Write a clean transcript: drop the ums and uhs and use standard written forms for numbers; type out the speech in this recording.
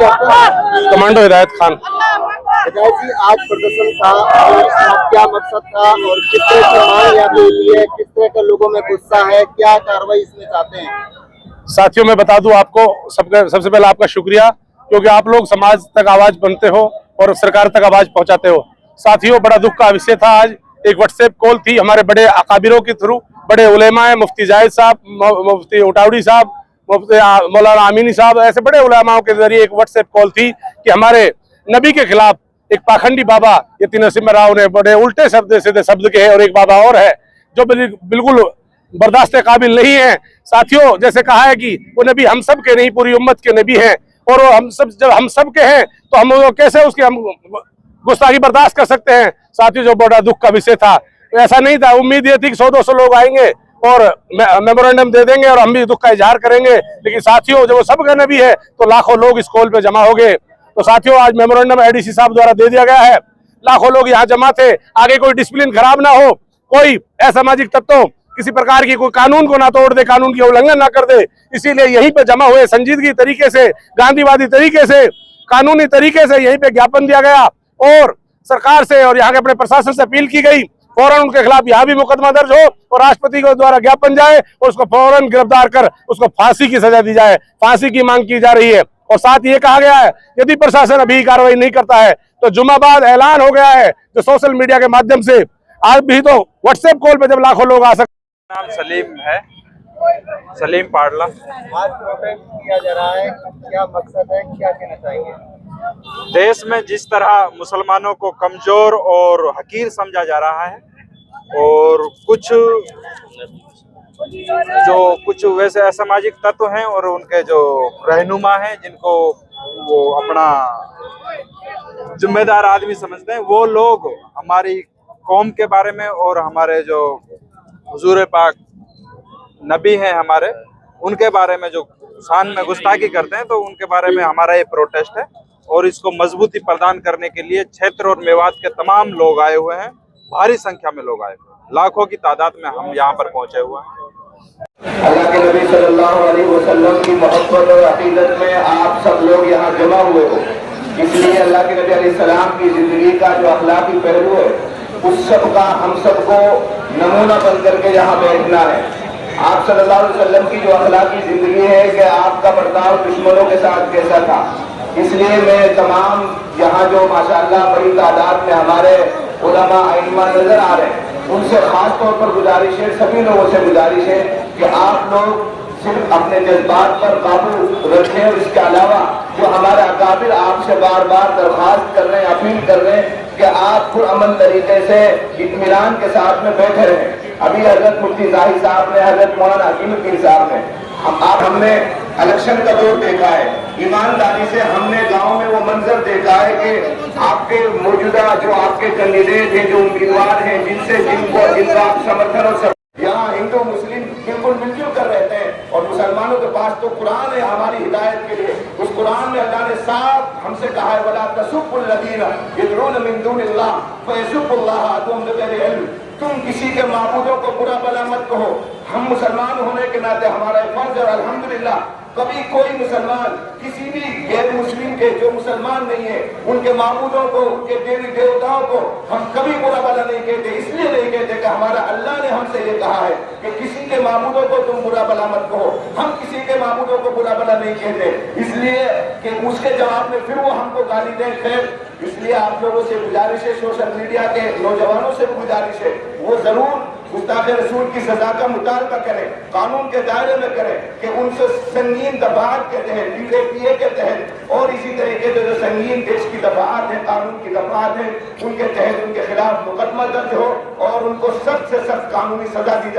Commando हिदायत खान। हिदायत जी, आज प्रदर्शन था और इसका क्या मकसद था और किस तरह की मांग यहाँ पे हुई है, किस तरह के लोगों में गुस्सा है, क्या कार्रवाई इसमें चाहते हैं? साथियों, मैं बता दूं आपको, सबसे पहले आपका शुक्रिया, क्योंकि आप लोग समाज तक आवाज बनते हो और सरकार तक आवाज पहुंचाते हो। साथियों, बड़ा दुख का विषय था आज। एक व्हाट्सएप कॉल थी हमारे बड़े अकाबिरों के थ्रू, बड़े उलेमा है, मुफ्ती जाहिद साहब, मुफ्ती उटावड़ी साहब, मुफ्ती मौलाना आमीनी साहब, ऐसे बड़े उलेमाओं के जरिए एक व्हाट्सएप कॉल थी कि हमारे नबी के खिलाफ एक पाखंडी बाबा यति नरसिम्हा राव ने बड़े उल्टे शब्द सीधे शब्द के है, और एक बाबा और है जो बिल्कुल बर्दाश्त काबिल नहीं है। साथियों, जैसे कहा है कि वो नबी हम सब के नहीं, पूरी उम्मत के नबी हैं, और वो हम सब, जब हम सब के हैं तो हम कैसे उसकी हम गुस्ताखी बर्दाश्त कर सकते हैं। साथियों, जो बड़ा दुख का विषय था, ऐसा नहीं था। उम्मीद ये थी कि 100-200 लोग आएंगे और मेमोरेंडम दे देंगे और हम भी दुख का इजहार करेंगे, लेकिन साथियों, जब वो सब का नबी है तो लाखों लोग इस कॉल पे जमा हो गए। तो साथियों, आज मेमोरेंडम एडीसी साहब द्वारा दे दिया गया है। लाखों लोग यहाँ जमा थे। आगे कोई डिसिप्लिन खराब ना हो, कोई असामाजिक तत्व किसी प्रकार की कोई कानून को ना तोड़ दे, कानून की उल्लंघन ना कर दे, इसीलिए यहीं पे जमा हुए संजीदगी तरीके से, गांधीवादी तरीके से, कानूनी तरीके से यहीं पे ज्ञापन दिया गया और सरकार से और यहाँ के अपने प्रशासन से अपील की गई फौरन उनके खिलाफ यहाँ भी मुकदमा दर्ज हो और राष्ट्रपति के द्वारा ज्ञापन जाए और उसको फौरन गिरफ्तार कर उसको फांसी की सजा दी जाए। फांसी की मांग की जा रही है। और साथ ये कहा गया है, यदि प्रशासन अभी कार्रवाई नहीं करता है तो जुम्मा बाद ऐलान हो गया है जो सोशल मीडिया के माध्यम से, आज भी तो व्हाट्सएप कॉल पे जब लाखों लोग आ सकते। नाम सलीम है, सलीम पाडला। आज प्रोटेस्ट किया जा रहा है, क्या मकसद है, क्या कहना चाहेंगे? देश में जिस तरह मुसलमानों को कमजोर और हकीर समझा जा रहा है और कुछ वैसे असामाजिक तत्व हैं और उनके जो रहनुमा हैं जिनको वो अपना जिम्मेदार आदमी समझते हैं, वो लोग हमारी कौम के बारे में और हमारे जो हुजूर पाक नबी हैं हमारे, उनके बारे में जो शान में गुस्ताखी करते हैं, तो उनके बारे में हमारा ये प्रोटेस्ट है। और इसको मजबूती प्रदान करने के लिए क्षेत्र और मेवात के तमाम लोग आए हुए हैं, भारी संख्या में लोग आए हुए हैं, लाखों की तादाद में हम यहाँ पर पहुंचे हुए हैं। अल्लाह के नबी सल्लल्लाहु अलैहि वसल्लम की मोहब्बत और अकीदत में आप सब लोग यहाँ जमा हुए हो, इसलिए अल्लाह के नबी अलैहि सलाम की जिंदगी का जो अखलाकी पहलू है उस सब का हम सबको नमूना बन करके यहाँ बैठना है। आप सल्लल्लाहु अलैहि वसल्लम की जो अखलाकी जिंदगी है कि आपका बर्ताव दुश्मनों के साथ कैसा था, इसलिए मैं तमाम यहाँ जो माशाअल्लाह बड़ी तादाद में हमारे उलमा आइम्मा नजर आ रहे हैं, उनसे खास तौर पर गुजारिश है, सभी लोगों से गुजारिश है कि आप लोग सिर्फ अपने जज्बात पर काबू रखें और इसके अलावा जो हमारे अकाबिर आपसे बार बार दरख्वास्त कर रहे हैं, अपील कर रहे हैं कि आप पुरअमन तरीके से इत्मीनान के साथ में बैठे रहें। अभी हजरत मुफ्ती जाहिद साहब ने, हजरत मौलाना हकीमुद्दीन साहब ने, हमने इलेक्शन का दौर देखा है, ईमानदारी से हमने गांव में वो मंजर देखा है कि आपके मौजूदा जो आपके कैंडिडेट हैं, जो उम्मीदवार हैं, जिनका आप समर्थन और यहाँ हिंदू मुस्लिम बिल्कुल मिलजुल कर रहते हैं और मुसलमानों के पास तो कुरान है हमारी हिदायत के लिए। उस कुरान में अल्लाह ने साफ हमसे कहा है, वला तसुब्बुल लदीना यदऊन मिन दूनिल्लाह फयसुब्बुल्लाह अदवम बिगैरि इल्म, तुम किसी के माबूदों को बुरा भला मत कहो। हम मुसलमान होने के नाते हमारा फर्ज है, अल्हम्दुलिल्लाह कभी कोई मुसलमान किसी भी गैर मुस्लिम के, जो मुसलमान नहीं है, उनके माबूदों को, उनके देवी देवताओं को हम कभी बुरा भला नहीं कहते। इसलिए नहीं कहते कि हमारा अल्लाह ने हमसे ये कहा है कि किसी के माबूदों को तुम बुरा भला मत कहो। हम किसी के माबूदों को बुरा भला नहीं कहते, इसलिए कि उसके जवाब में फिर वो हमको गाली दें। खैर, इसलिए आप लोगों से गुजारिश है, सोशल मीडिया के नौजवानों से भी गुजारिश है, वो जरूर गुस्ताखे रसूल की सजा का मुतालबा करें, कानून के दायरे में करें कि उनसे संगीन दफात के तहत, PAPA के तहत और इसी तरीके से जो संगीन देश की दफात है, कानून की दफात है, उनके तहत उनके खिलाफ मुकदमा दर्ज हो और उनको सख्त से सख्त कानूनी सजा दी जाए।